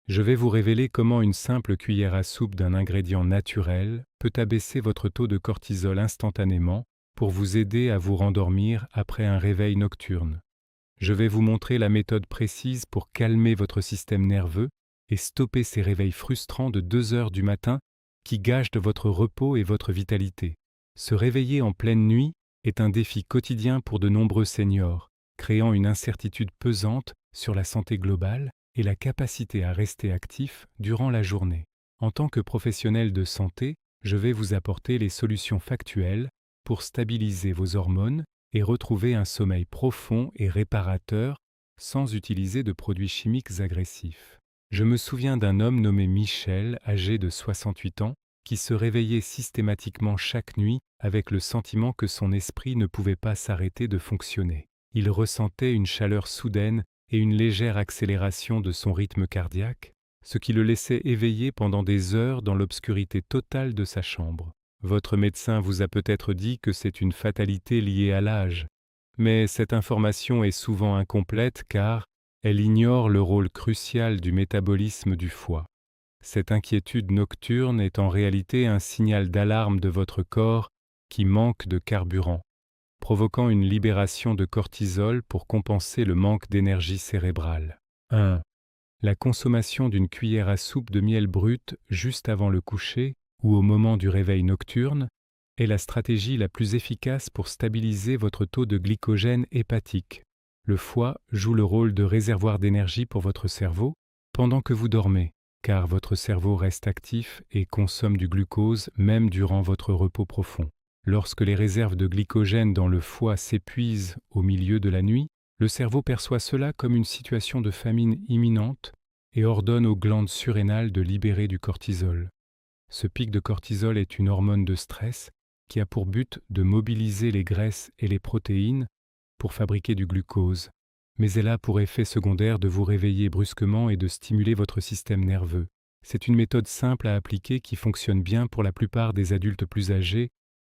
Je vais vous révéler comment une simple cuillère à soupe d'un ingrédient naturel peut abaisser votre taux de cortisol instantanément pour vous aider à vous rendormir après un réveil nocturne. Je vais vous montrer la méthode précise pour calmer votre système nerveux et stopper ces réveils frustrants de 2 heures du matin qui gâchent de votre repos et votre vitalité. Se réveiller en pleine nuit est un défi quotidien pour de nombreux seniors, créant une incertitude pesante sur la santé globale et la capacité à rester actif durant la journée. En tant que professionnel de santé, je vais vous apporter les solutions factuelles pour stabiliser vos hormones et retrouver un sommeil profond et réparateur sans utiliser de produits chimiques agressifs. Je me souviens d'un homme nommé Michel, âgé de 68 ans, qui se réveillait systématiquement chaque nuit avec le sentiment que son esprit ne pouvait pas s'arrêter de fonctionner. Il ressentait une chaleur soudaine et une légère accélération de son rythme cardiaque, ce qui le laissait éveillé pendant des heures dans l'obscurité totale de sa chambre. Votre médecin vous a peut-être dit que c'est une fatalité liée à l'âge, mais cette information est souvent incomplète car elle ignore le rôle crucial du métabolisme du foie. Cette inquiétude nocturne est en réalité un signal d'alarme de votre corps qui manque de carburant, provoquant une libération de cortisol pour compenser le manque d'énergie cérébrale. 1. La consommation d'une cuillère à soupe de miel brut juste avant le coucher ou au moment du réveil nocturne est la stratégie la plus efficace pour stabiliser votre taux de glycogène hépatique. Le foie joue le rôle de réservoir d'énergie pour votre cerveau pendant que vous dormez, car votre cerveau reste actif et consomme du glucose même durant votre repos profond. Lorsque les réserves de glycogène dans le foie s'épuisent au milieu de la nuit, le cerveau perçoit cela comme une situation de famine imminente et ordonne aux glandes surrénales de libérer du cortisol. Ce pic de cortisol est une hormone de stress qui a pour but de mobiliser les graisses et les protéines pour fabriquer du glucose, mais elle a pour effet secondaire de vous réveiller brusquement et de stimuler votre système nerveux. C'est une méthode simple à appliquer qui fonctionne bien pour la plupart des adultes plus âgés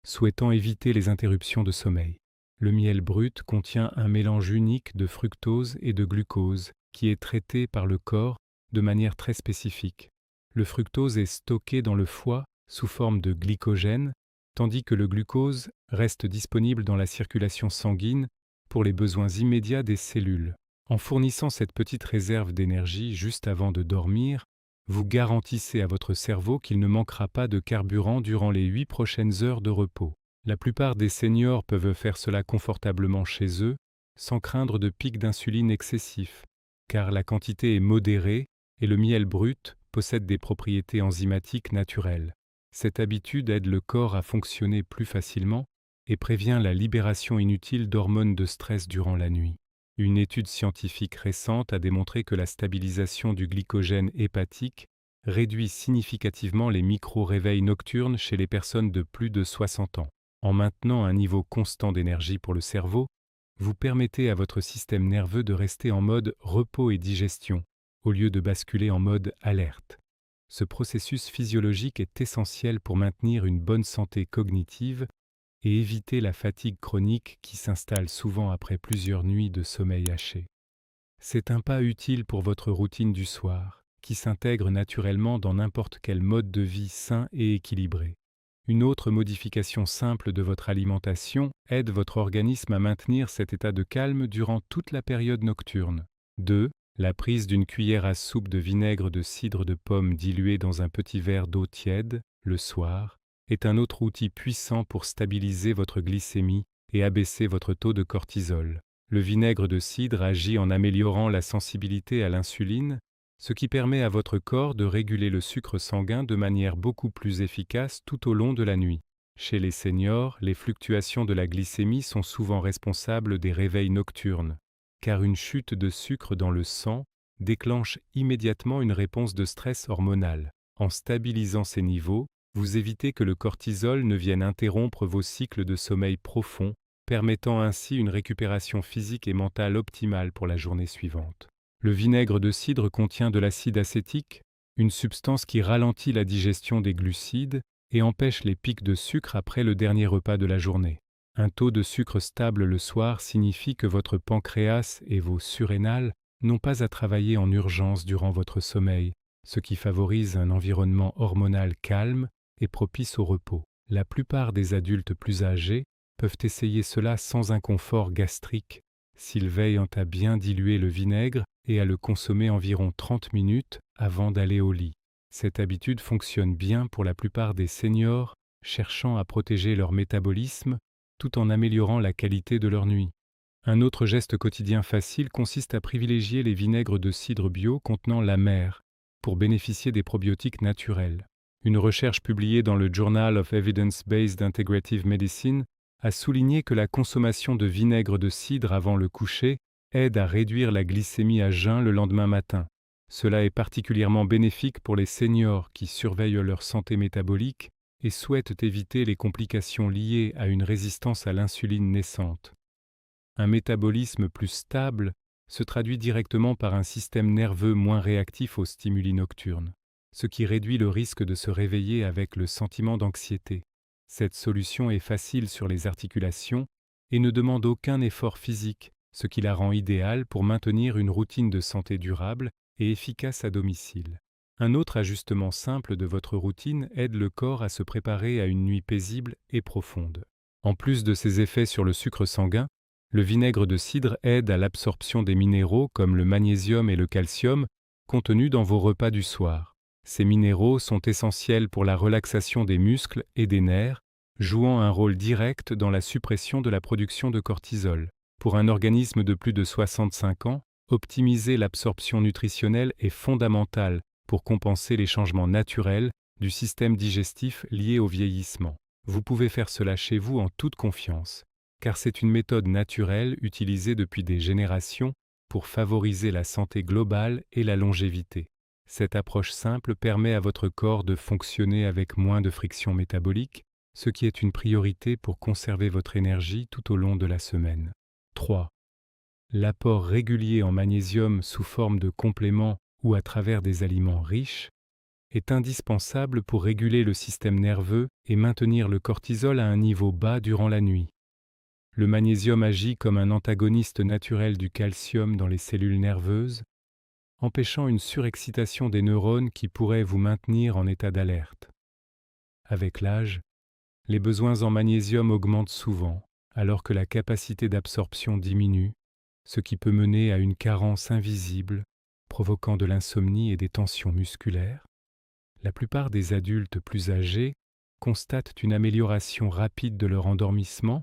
souhaitant éviter les interruptions de sommeil. Le miel brut contient un mélange unique de fructose et de glucose qui est traité par le corps de manière très spécifique. Le fructose est stocké dans le foie sous forme de glycogène, tandis que le glucose reste disponible dans la circulation sanguine pour les besoins immédiats des cellules. En fournissant cette petite réserve d'énergie juste avant de dormir, vous garantissez à votre cerveau qu'il ne manquera pas de carburant durant les 8 prochaines heures de repos. La plupart des seniors peuvent faire cela confortablement chez eux, sans craindre de pics d'insuline excessifs, car la quantité est modérée et le miel brut possède des propriétés enzymatiques naturelles. Cette habitude aide le corps à fonctionner plus facilement et prévient la libération inutile d'hormones de stress durant la nuit. Une étude scientifique récente a démontré que la stabilisation du glycogène hépatique réduit significativement les micro-réveils nocturnes chez les personnes de plus de 60 ans. En maintenant un niveau constant d'énergie pour le cerveau, vous permettez à votre système nerveux de rester en mode repos et digestion, au lieu de basculer en mode alerte. Ce processus physiologique est essentiel pour maintenir une bonne santé cognitive et éviter la fatigue chronique qui s'installe souvent après plusieurs nuits de sommeil haché. C'est un pas utile pour votre routine du soir, qui s'intègre naturellement dans n'importe quel mode de vie sain et équilibré. Une autre modification simple de votre alimentation aide votre organisme à maintenir cet état de calme durant toute la période nocturne. 2. La prise d'une cuillère à soupe de vinaigre de cidre de pomme dilué dans un petit verre d'eau tiède, le soir, est un autre outil puissant pour stabiliser votre glycémie et abaisser votre taux de cortisol. Le vinaigre de cidre agit en améliorant la sensibilité à l'insuline, ce qui permet à votre corps de réguler le sucre sanguin de manière beaucoup plus efficace tout au long de la nuit. Chez les seniors, les fluctuations de la glycémie sont souvent responsables des réveils nocturnes, car une chute de sucre dans le sang déclenche immédiatement une réponse de stress hormonal. En stabilisant ces niveaux, vous évitez que le cortisol ne vienne interrompre vos cycles de sommeil profond, permettant ainsi une récupération physique et mentale optimale pour la journée suivante. Le vinaigre de cidre contient de l'acide acétique, une substance qui ralentit la digestion des glucides et empêche les pics de sucre après le dernier repas de la journée. Un taux de sucre stable le soir signifie que votre pancréas et vos surrénales n'ont pas à travailler en urgence durant votre sommeil, ce qui favorise un environnement hormonal calme et propice au repos. La plupart des adultes plus âgés peuvent essayer cela sans inconfort gastrique s'ils veillent à bien diluer le vinaigre et à le consommer environ 30 minutes avant d'aller au lit. Cette habitude fonctionne bien pour la plupart des seniors cherchant à protéger leur métabolisme tout en améliorant la qualité de leur nuit. Un autre geste quotidien facile consiste à privilégier les vinaigres de cidre bio contenant la mer pour bénéficier des probiotiques naturels. Une recherche publiée dans le Journal of Evidence-Based Integrative Medicine a souligné que la consommation de vinaigre de cidre avant le coucher aide à réduire la glycémie à jeun le lendemain matin. Cela est particulièrement bénéfique pour les seniors qui surveillent leur santé métabolique et souhaitent éviter les complications liées à une résistance à l'insuline naissante. Un métabolisme plus stable se traduit directement par un système nerveux moins réactif aux stimuli nocturnes, ce qui réduit le risque de se réveiller avec le sentiment d'anxiété. Cette solution est facile sur les articulations et ne demande aucun effort physique, ce qui la rend idéale pour maintenir une routine de santé durable et efficace à domicile. Un autre ajustement simple de votre routine aide le corps à se préparer à une nuit paisible et profonde. En plus de ses effets sur le sucre sanguin, le vinaigre de cidre aide à l'absorption des minéraux comme le magnésium et le calcium contenus dans vos repas du soir. Ces minéraux sont essentiels pour la relaxation des muscles et des nerfs, jouant un rôle direct dans la suppression de la production de cortisol. Pour un organisme de plus de 65 ans, optimiser l'absorption nutritionnelle est fondamental pour compenser les changements naturels du système digestif liés au vieillissement. Vous pouvez faire cela chez vous en toute confiance, car c'est une méthode naturelle utilisée depuis des générations pour favoriser la santé globale et la longévité. Cette approche simple permet à votre corps de fonctionner avec moins de friction métabolique, ce qui est une priorité pour conserver votre énergie tout au long de la semaine. 3. L'apport régulier en magnésium sous forme de compléments ou à travers des aliments riches est indispensable pour réguler le système nerveux et maintenir le cortisol à un niveau bas durant la nuit. Le magnésium agit comme un antagoniste naturel du calcium dans les cellules nerveuses, empêchant une surexcitation des neurones qui pourrait vous maintenir en état d'alerte. Avec l'âge, les besoins en magnésium augmentent souvent, alors que la capacité d'absorption diminue, ce qui peut mener à une carence invisible, provoquant de l'insomnie et des tensions musculaires. La plupart des adultes plus âgés constatent une amélioration rapide de leur endormissement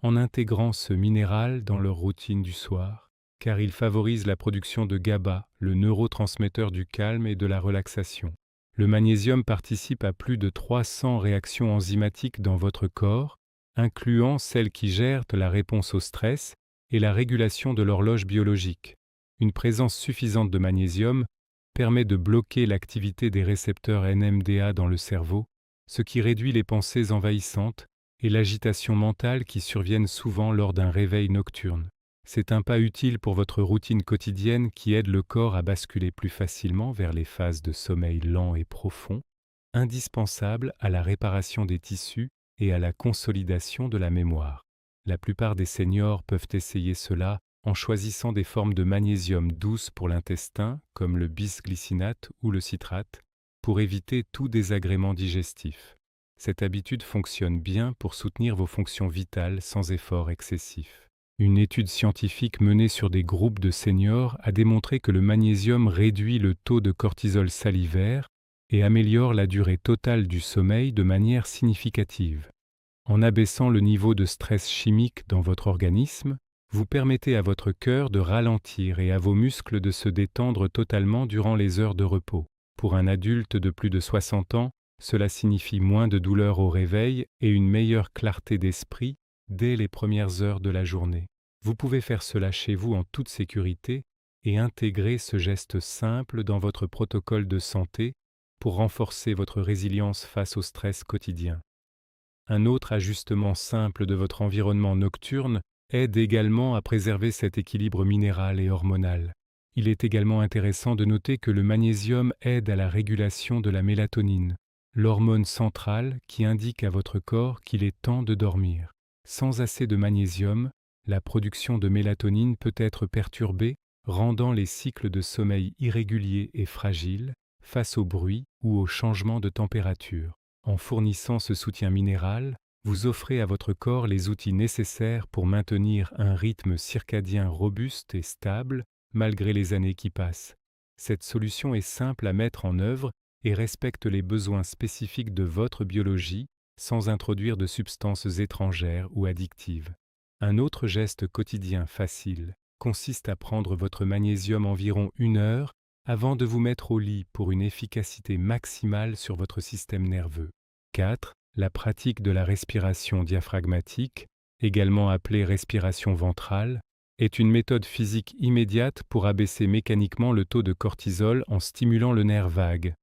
en intégrant ce minéral dans leur routine du soir, car il favorise la production de GABA, le neurotransmetteur du calme et de la relaxation. Le magnésium participe à plus de 300 réactions enzymatiques dans votre corps, incluant celles qui gèrent la réponse au stress et la régulation de l'horloge biologique. Une présence suffisante de magnésium permet de bloquer l'activité des récepteurs NMDA dans le cerveau, ce qui réduit les pensées envahissantes et l'agitation mentale qui surviennent souvent lors d'un réveil nocturne. C'est un pas utile pour votre routine quotidienne qui aide le corps à basculer plus facilement vers les phases de sommeil lent et profond, indispensables à la réparation des tissus et à la consolidation de la mémoire. La plupart des seniors peuvent essayer cela en choisissant des formes de magnésium douces pour l'intestin, comme le bisglycinate ou le citrate, pour éviter tout désagrément digestif. Cette habitude fonctionne bien pour soutenir vos fonctions vitales sans effort excessif. Une étude scientifique menée sur des groupes de seniors a démontré que le magnésium réduit le taux de cortisol salivaire et améliore la durée totale du sommeil de manière significative. En abaissant le niveau de stress chimique dans votre organisme, vous permettez à votre cœur de ralentir et à vos muscles de se détendre totalement durant les heures de repos. Pour un adulte de plus de 60 ans, cela signifie moins de douleurs au réveil et une meilleure clarté d'esprit dès les premières heures de la journée. Vous pouvez faire cela chez vous en toute sécurité et intégrer ce geste simple dans votre protocole de santé pour renforcer votre résilience face au stress quotidien. Un autre ajustement simple de votre environnement nocturne aide également à préserver cet équilibre minéral et hormonal. Il est également intéressant de noter que le magnésium aide à la régulation de la mélatonine, l'hormone centrale qui indique à votre corps qu'il est temps de dormir. Sans assez de magnésium, la production de mélatonine peut être perturbée, rendant les cycles de sommeil irréguliers et fragiles, face au bruit ou au changement de température. En fournissant ce soutien minéral, vous offrez à votre corps les outils nécessaires pour maintenir un rythme circadien robuste et stable malgré les années qui passent. Cette solution est simple à mettre en œuvre et respecte les besoins spécifiques de votre biologie sans introduire de substances étrangères ou addictives. Un autre geste quotidien facile consiste à prendre votre magnésium environ 1 heure avant de vous mettre au lit pour une efficacité maximale sur votre système nerveux. 4. La pratique de la respiration diaphragmatique, également appelée respiration ventrale, est une méthode physique immédiate pour abaisser mécaniquement le taux de cortisol en stimulant le nerf vague.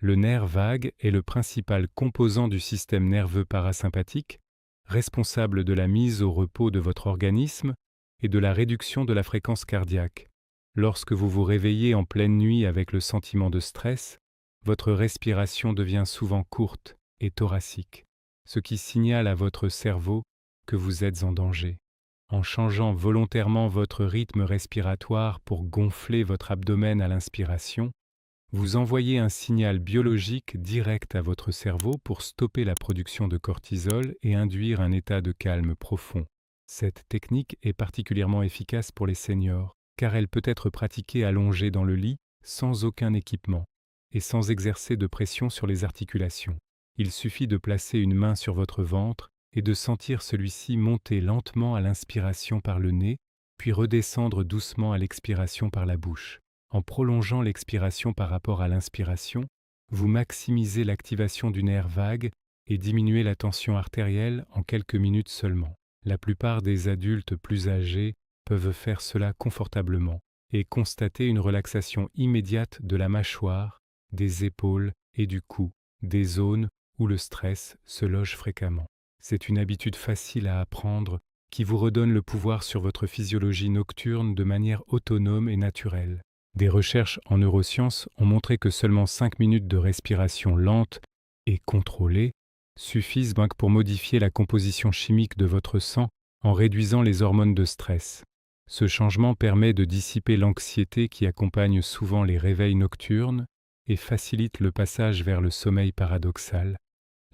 Le nerf vague est le principal composant du système nerveux parasympathique, responsable de la mise au repos de votre organisme et de la réduction de la fréquence cardiaque. Lorsque vous vous réveillez en pleine nuit avec le sentiment de stress, votre respiration devient souvent courte et thoracique, ce qui signale à votre cerveau que vous êtes en danger. En changeant volontairement votre rythme respiratoire pour gonfler votre abdomen à l'inspiration, vous envoyez un signal biologique direct à votre cerveau pour stopper la production de cortisol et induire un état de calme profond. Cette technique est particulièrement efficace pour les seniors, car elle peut être pratiquée allongée dans le lit sans aucun équipement et sans exercer de pression sur les articulations. Il suffit de placer une main sur votre ventre et de sentir celui-ci monter lentement à l'inspiration par le nez, puis redescendre doucement à l'expiration par la bouche. En prolongeant l'expiration par rapport à l'inspiration, vous maximisez l'activation du nerf vague et diminuez la tension artérielle en quelques minutes seulement. La plupart des adultes plus âgés peuvent faire cela confortablement et constater une relaxation immédiate de la mâchoire, des épaules et du cou, des zones où le stress se loge fréquemment. C'est une habitude facile à apprendre qui vous redonne le pouvoir sur votre physiologie nocturne de manière autonome et naturelle. Des recherches en neurosciences ont montré que seulement 5 minutes de respiration lente et contrôlée suffisent pour modifier la composition chimique de votre sang en réduisant les hormones de stress. Ce changement permet de dissiper l'anxiété qui accompagne souvent les réveils nocturnes et facilite le passage vers le sommeil paradoxal,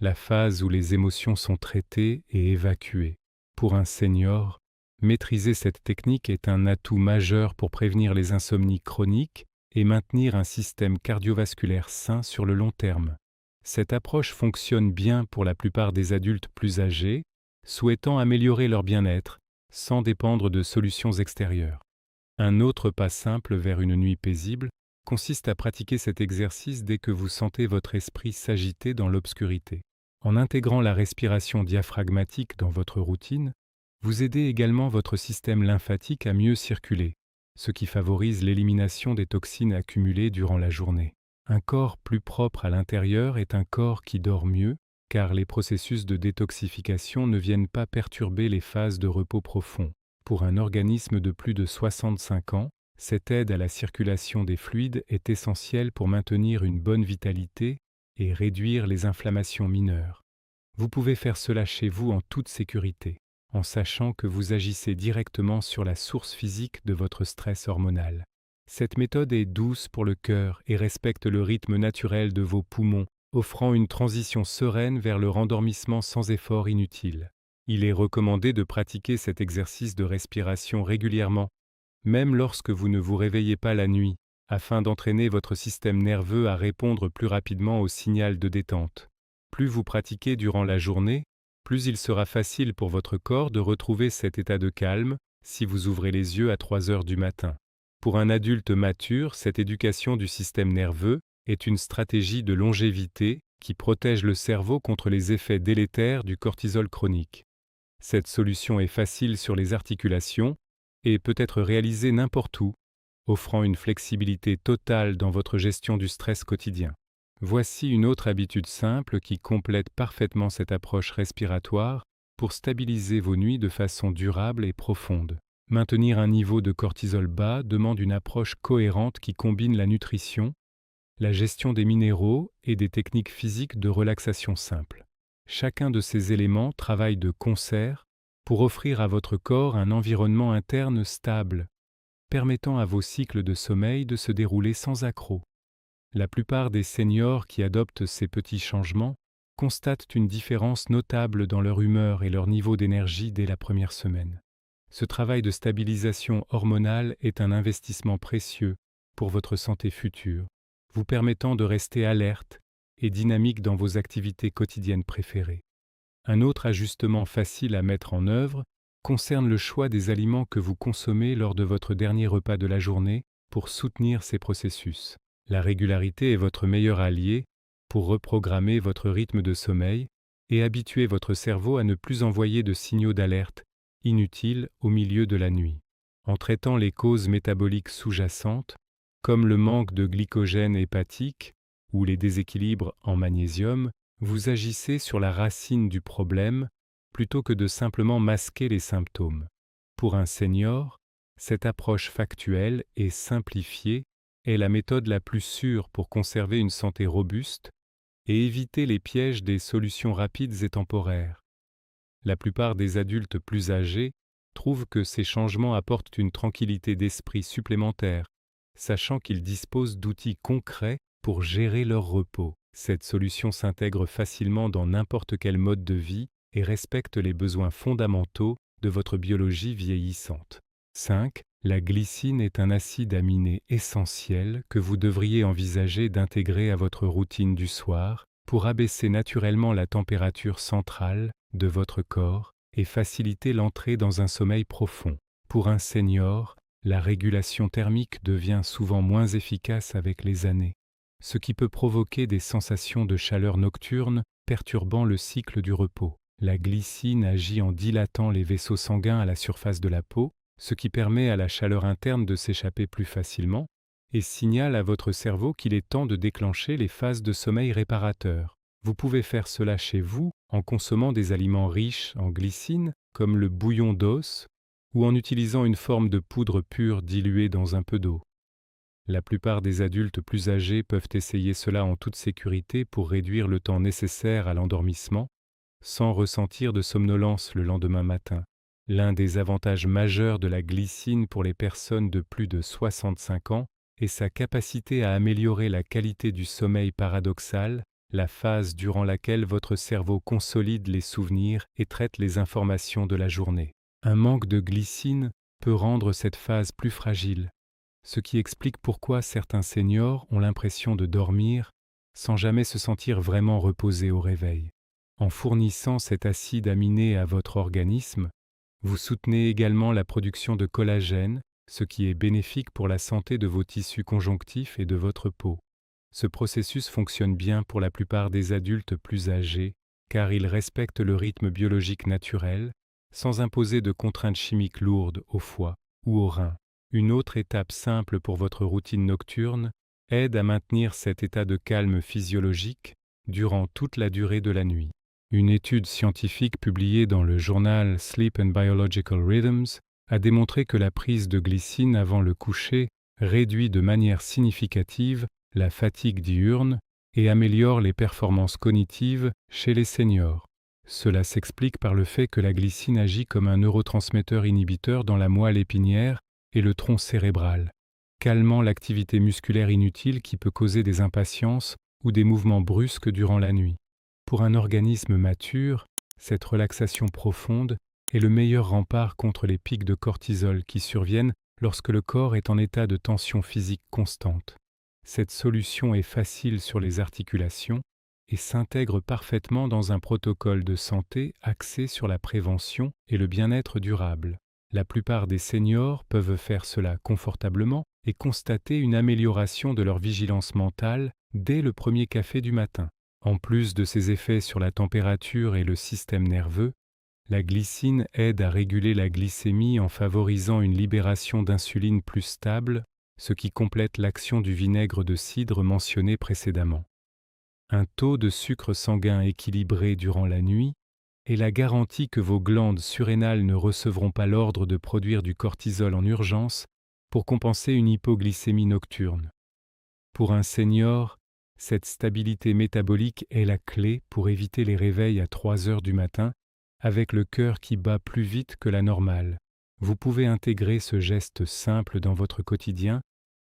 la phase où les émotions sont traitées et évacuées. Pour un senior, maîtriser cette technique est un atout majeur pour prévenir les insomnies chroniques et maintenir un système cardiovasculaire sain sur le long terme. Cette approche fonctionne bien pour la plupart des adultes plus âgés, souhaitant améliorer leur bien-être sans dépendre de solutions extérieures. Un autre pas simple vers une nuit paisible consiste à pratiquer cet exercice dès que vous sentez votre esprit s'agiter dans l'obscurité. En intégrant la respiration diaphragmatique dans votre routine, vous aidez également votre système lymphatique à mieux circuler, ce qui favorise l'élimination des toxines accumulées durant la journée. Un corps plus propre à l'intérieur est un corps qui dort mieux, car les processus de détoxification ne viennent pas perturber les phases de repos profond. Pour un organisme de plus de 65 ans, cette aide à la circulation des fluides est essentielle pour maintenir une bonne vitalité et réduire les inflammations mineures. Vous pouvez faire cela chez vous en toute sécurité, en sachant que vous agissez directement sur la source physique de votre stress hormonal. Cette méthode est douce pour le cœur et respecte le rythme naturel de vos poumons, offrant une transition sereine vers le rendormissement sans effort inutile. Il est recommandé de pratiquer cet exercice de respiration régulièrement, même lorsque vous ne vous réveillez pas la nuit, afin d'entraîner votre système nerveux à répondre plus rapidement au signal de détente. Plus vous pratiquez durant la journée, plus il sera facile pour votre corps de retrouver cet état de calme si vous ouvrez les yeux à 3 heures du matin. Pour un adulte mature, cette éducation du système nerveux est une stratégie de longévité qui protège le cerveau contre les effets délétères du cortisol chronique. Cette solution est facile sur les articulations et peut être réalisée n'importe où, offrant une flexibilité totale dans votre gestion du stress quotidien. Voici une autre habitude simple qui complète parfaitement cette approche respiratoire pour stabiliser vos nuits de façon durable et profonde. Maintenir un niveau de cortisol bas demande une approche cohérente qui combine la nutrition, la gestion des minéraux et des techniques physiques de relaxation simple. Chacun de ces éléments travaille de concert pour offrir à votre corps un environnement interne stable, permettant à vos cycles de sommeil de se dérouler sans accroc. La plupart des seniors qui adoptent ces petits changements constatent une différence notable dans leur humeur et leur niveau d'énergie dès la première semaine. Ce travail de stabilisation hormonale est un investissement précieux pour votre santé future, vous permettant de rester alerte et dynamique dans vos activités quotidiennes préférées. Un autre ajustement facile à mettre en œuvre concerne le choix des aliments que vous consommez lors de votre dernier repas de la journée pour soutenir ces processus. La régularité est votre meilleur allié pour reprogrammer votre rythme de sommeil et habituer votre cerveau à ne plus envoyer de signaux d'alerte inutiles au milieu de la nuit. En traitant les causes métaboliques sous-jacentes, comme le manque de glycogène hépatique ou les déséquilibres en magnésium, vous agissez sur la racine du problème plutôt que de simplement masquer les symptômes. Pour un senior, cette approche factuelle et simplifiée est la méthode la plus sûre pour conserver une santé robuste et éviter les pièges des solutions rapides et temporaires. La plupart des adultes plus âgés trouvent que ces changements apportent une tranquillité d'esprit supplémentaire, sachant qu'ils disposent d'outils concrets pour gérer leur repos. Cette solution s'intègre facilement dans n'importe quel mode de vie et respecte les besoins fondamentaux de votre biologie vieillissante. 5. La glycine est un acide aminé essentiel que vous devriez envisager d'intégrer à votre routine du soir pour abaisser naturellement la température centrale de votre corps et faciliter l'entrée dans un sommeil profond. Pour un senior, la régulation thermique devient souvent moins efficace avec les années, ce qui peut provoquer des sensations de chaleur nocturne perturbant le cycle du repos. La glycine agit en dilatant les vaisseaux sanguins à la surface de la peau, ce qui permet à la chaleur interne de s'échapper plus facilement et signale à votre cerveau qu'il est temps de déclencher les phases de sommeil réparateur. Vous pouvez faire cela chez vous en consommant des aliments riches en glycine, comme le bouillon d'os, ou en utilisant une forme de poudre pure diluée dans un peu d'eau. La plupart des adultes plus âgés peuvent essayer cela en toute sécurité pour réduire le temps nécessaire à l'endormissement, sans ressentir de somnolence le lendemain matin. L'un des avantages majeurs de la glycine pour les personnes de plus de 65 ans est sa capacité à améliorer la qualité du sommeil paradoxal, la phase durant laquelle votre cerveau consolide les souvenirs et traite les informations de la journée. Un manque de glycine peut rendre cette phase plus fragile, ce qui explique pourquoi certains seniors ont l'impression de dormir sans jamais se sentir vraiment reposés au réveil. En fournissant cet acide aminé à votre organisme, vous soutenez également la production de collagène, ce qui est bénéfique pour la santé de vos tissus conjonctifs et de votre peau. Ce processus fonctionne bien pour la plupart des adultes plus âgés, car il respecte le rythme biologique naturel, sans imposer de contraintes chimiques lourdes au foie ou aux reins. Une autre étape simple pour votre routine nocturne aide à maintenir cet état de calme physiologique durant toute la durée de la nuit. Une étude scientifique publiée dans le journal Sleep and Biological Rhythms a démontré que la prise de glycine avant le coucher réduit de manière significative la fatigue diurne et améliore les performances cognitives chez les seniors. Cela s'explique par le fait que la glycine agit comme un neurotransmetteur inhibiteur dans la moelle épinière et le tronc cérébral, calmant l'activité musculaire inutile qui peut causer des impatiences ou des mouvements brusques durant la nuit. Pour un organisme mature, cette relaxation profonde est le meilleur rempart contre les pics de cortisol qui surviennent lorsque le corps est en état de tension physique constante. Cette solution est facile sur les articulations et s'intègre parfaitement dans un protocole de santé axé sur la prévention et le bien-être durable. La plupart des seniors peuvent faire cela confortablement et constater une amélioration de leur vigilance mentale dès le premier café du matin. En plus de ses effets sur la température et le système nerveux, la glycine aide à réguler la glycémie en favorisant une libération d'insuline plus stable, ce qui complète l'action du vinaigre de cidre mentionné précédemment. Un taux de sucre sanguin équilibré durant la nuit est la garantie que vos glandes surrénales ne recevront pas l'ordre de produire du cortisol en urgence pour compenser une hypoglycémie nocturne. Pour un senior, cette stabilité métabolique est la clé pour éviter les réveils à 3 heures du matin avec le cœur qui bat plus vite que la normale. Vous pouvez intégrer ce geste simple dans votre quotidien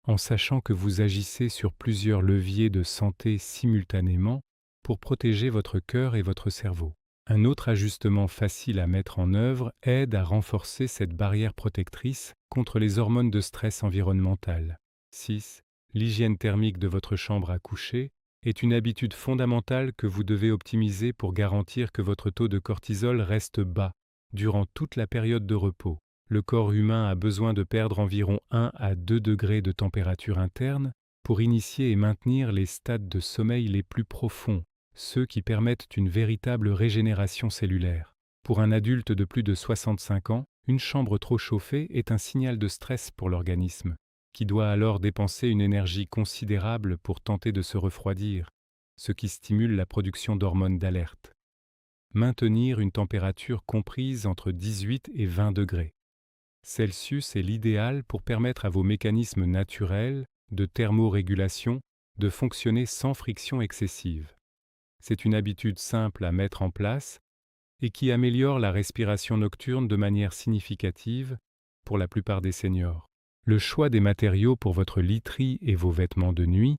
en sachant que vous agissez sur plusieurs leviers de santé simultanément pour protéger votre cœur et votre cerveau. Un autre ajustement facile à mettre en œuvre aide à renforcer cette barrière protectrice contre les hormones de stress environnemental. 6. L'hygiène thermique de votre chambre à coucher est une habitude fondamentale que vous devez optimiser pour garantir que votre taux de cortisol reste bas durant toute la période de repos. Le corps humain a besoin de perdre environ 1 à 2 degrés de température interne pour initier et maintenir les stades de sommeil les plus profonds, ceux qui permettent une véritable régénération cellulaire. Pour un adulte de plus de 65 ans, une chambre trop chauffée est un signal de stress pour l'organisme, qui doit alors dépenser une énergie considérable pour tenter de se refroidir, ce qui stimule la production d'hormones d'alerte. Maintenir une température comprise entre 18 et 20 degrés Celsius est l'idéal pour permettre à vos mécanismes naturels de thermorégulation de fonctionner sans friction excessive. C'est une habitude simple à mettre en place et qui améliore la respiration nocturne de manière significative pour la plupart des seniors. Le choix des matériaux pour votre literie et vos vêtements de nuit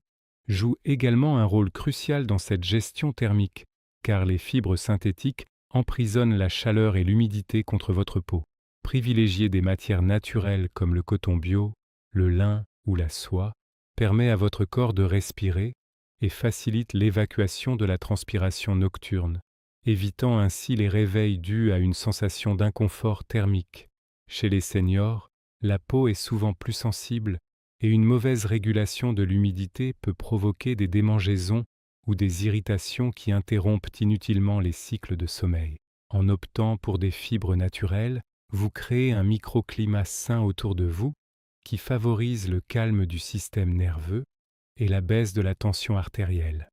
joue également un rôle crucial dans cette gestion thermique, car les fibres synthétiques emprisonnent la chaleur et l'humidité contre votre peau. Privilégier des matières naturelles comme le coton bio, le lin ou la soie permet à votre corps de respirer et facilite l'évacuation de la transpiration nocturne, évitant ainsi les réveils dus à une sensation d'inconfort thermique. Chez les seniors, la peau est souvent plus sensible et une mauvaise régulation de l'humidité peut provoquer des démangeaisons ou des irritations qui interrompent inutilement les cycles de sommeil. En optant pour des fibres naturelles, vous créez un microclimat sain autour de vous qui favorise le calme du système nerveux et la baisse de la tension artérielle.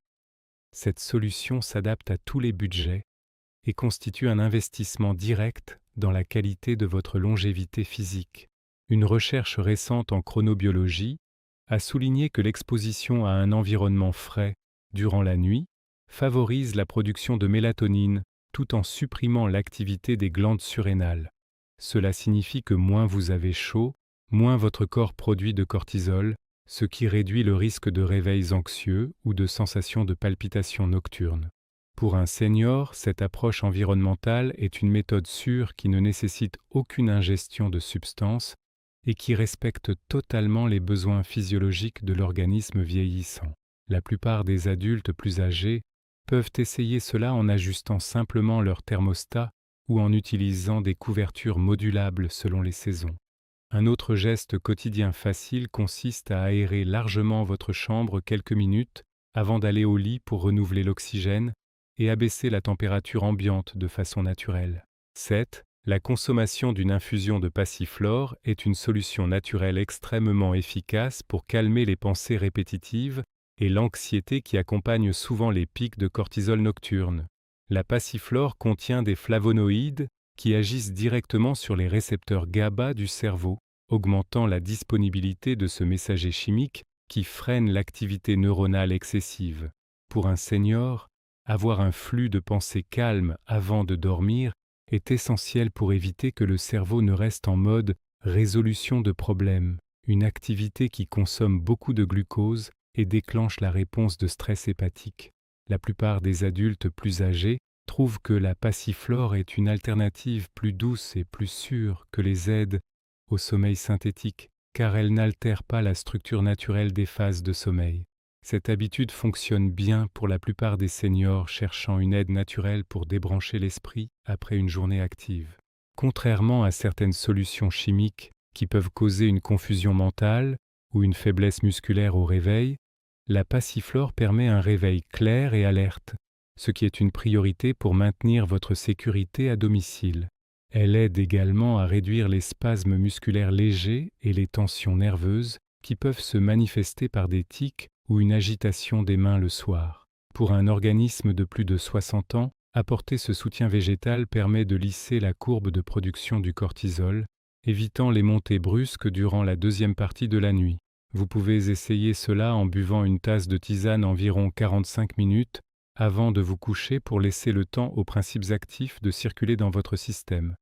Cette solution s'adapte à tous les budgets et constitue un investissement direct dans la qualité de votre longévité physique. Une recherche récente en chronobiologie a souligné que l'exposition à un environnement frais durant la nuit favorise la production de mélatonine tout en supprimant l'activité des glandes surrénales. Cela signifie que moins vous avez chaud, moins votre corps produit de cortisol, ce qui réduit le risque de réveils anxieux ou de sensations de palpitations nocturnes. Pour un senior, cette approche environnementale est une méthode sûre qui ne nécessite aucune ingestion de substances et qui respecte totalement les besoins physiologiques de l'organisme vieillissant. La plupart des adultes plus âgés peuvent essayer cela en ajustant simplement leur thermostat ou en utilisant des couvertures modulables selon les saisons. Un autre geste quotidien facile consiste à aérer largement votre chambre quelques minutes avant d'aller au lit pour renouveler l'oxygène et abaisser la température ambiante de façon naturelle. 7. La consommation d'une infusion de passiflore est une solution naturelle extrêmement efficace pour calmer les pensées répétitives et l'anxiété qui accompagnent souvent les pics de cortisol nocturne. La passiflore contient des flavonoïdes qui agissent directement sur les récepteurs GABA du cerveau, augmentant la disponibilité de ce messager chimique qui freine l'activité neuronale excessive. Pour un senior, avoir un flux de pensées calme avant de dormir est essentiel pour éviter que le cerveau ne reste en mode résolution de problèmes, une activité qui consomme beaucoup de glucose et déclenche la réponse de stress hépatique. La plupart des adultes plus âgés trouvent que la passiflore est une alternative plus douce et plus sûre que les aides au sommeil synthétique, car elle n'altère pas la structure naturelle des phases de sommeil. Cette habitude fonctionne bien pour la plupart des seniors cherchant une aide naturelle pour débrancher l'esprit après une journée active. Contrairement à certaines solutions chimiques qui peuvent causer une confusion mentale ou une faiblesse musculaire au réveil, la passiflore permet un réveil clair et alerte, ce qui est une priorité pour maintenir votre sécurité à domicile. Elle aide également à réduire les spasmes musculaires légers et les tensions nerveuses qui peuvent se manifester par des tics ou une agitation des mains le soir. Pour un organisme de plus de 60 ans, apporter ce soutien végétal permet de lisser la courbe de production du cortisol, évitant les montées brusques durant la deuxième partie de la nuit. Vous pouvez essayer cela en buvant une tasse de tisane environ 45 minutes avant de vous coucher pour laisser le temps aux principes actifs de circuler dans votre système.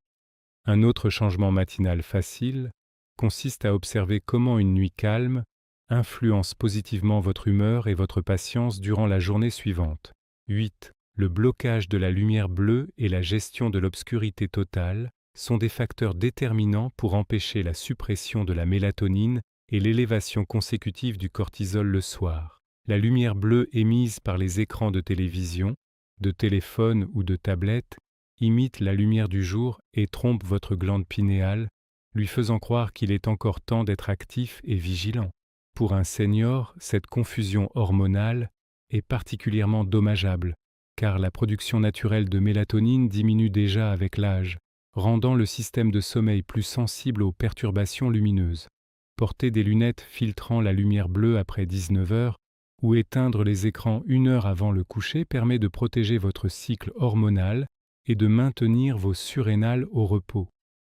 Un autre changement matinal facile consiste à observer comment une nuit calme influence positivement votre humeur et votre patience durant la journée suivante. 8. Le blocage de la lumière bleue et la gestion de l'obscurité totale sont des facteurs déterminants pour empêcher la suppression de la mélatonine et l'élévation consécutive du cortisol le soir. La lumière bleue émise par les écrans de télévision, de téléphone ou de tablette imite la lumière du jour et trompe votre glande pinéale, lui faisant croire qu'il est encore temps d'être actif et vigilant. Pour un senior, cette confusion hormonale est particulièrement dommageable, car la production naturelle de mélatonine diminue déjà avec l'âge, rendant le système de sommeil plus sensible aux perturbations lumineuses. Porter des lunettes filtrant la lumière bleue après 19 heures ou éteindre les écrans 1 heure avant le coucher permet de protéger votre cycle hormonal et de maintenir vos surrénales au repos.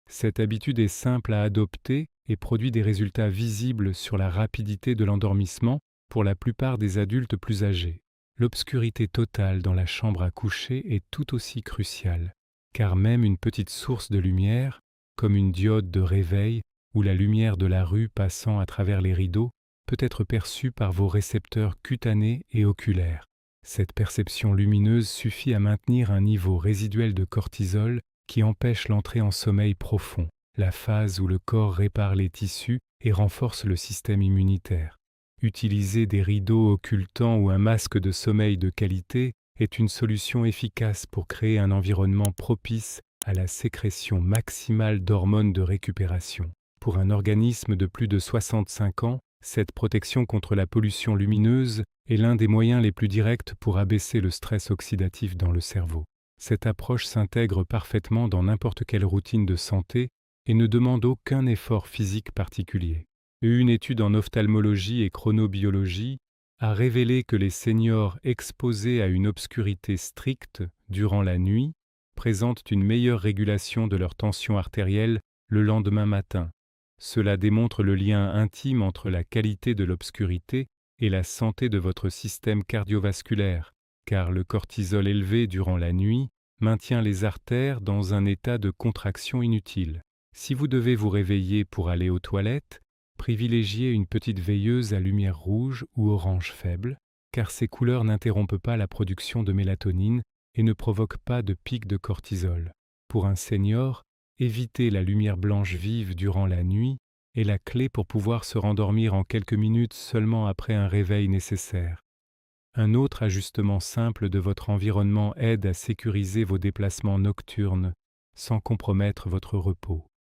Cette habitude est simple à adopter et produit des résultats visibles sur la rapidité de l'endormissement pour la plupart des adultes plus âgés. L'obscurité totale dans la chambre à coucher est tout aussi cruciale, car même une petite source de lumière, comme une diode de réveil ou la lumière de la rue passant à travers les rideaux, peut être perçue par vos récepteurs cutanés et oculaires. Cette perception lumineuse suffit à maintenir un niveau résiduel de cortisol qui empêche l'entrée en sommeil profond, la phase où le corps répare les tissus et renforce le système immunitaire. Utiliser des rideaux occultants ou un masque de sommeil de qualité est une solution efficace pour créer un environnement propice à la sécrétion maximale d'hormones de récupération. Pour un organisme de plus de 65 ans, cette protection contre la pollution lumineuse est l'un des moyens les plus directs pour abaisser le stress oxydatif dans le cerveau. Cette approche s'intègre parfaitement dans n'importe quelle routine de santé et ne demande aucun effort physique particulier. Une étude en ophtalmologie et chronobiologie a révélé que les seniors exposés à une obscurité stricte durant la nuit présentent une meilleure régulation de leur tension artérielle le lendemain matin. Cela démontre le lien intime entre la qualité de l'obscurité et la santé de votre système cardiovasculaire, car le cortisol élevé durant la nuit maintient les artères dans un état de contraction inutile. Si vous devez vous réveiller pour aller aux toilettes, privilégiez une petite veilleuse à lumière rouge ou orange faible, car ces couleurs n'interrompent pas la production de mélatonine et ne provoquent pas de pic de cortisol. Pour un senior, éviter la lumière blanche vive durant la nuit est la clé pour pouvoir se rendormir en quelques minutes seulement après un réveil nécessaire. Un autre ajustement simple de votre environnement aide à sécuriser vos déplacements nocturnes sans compromettre votre repos.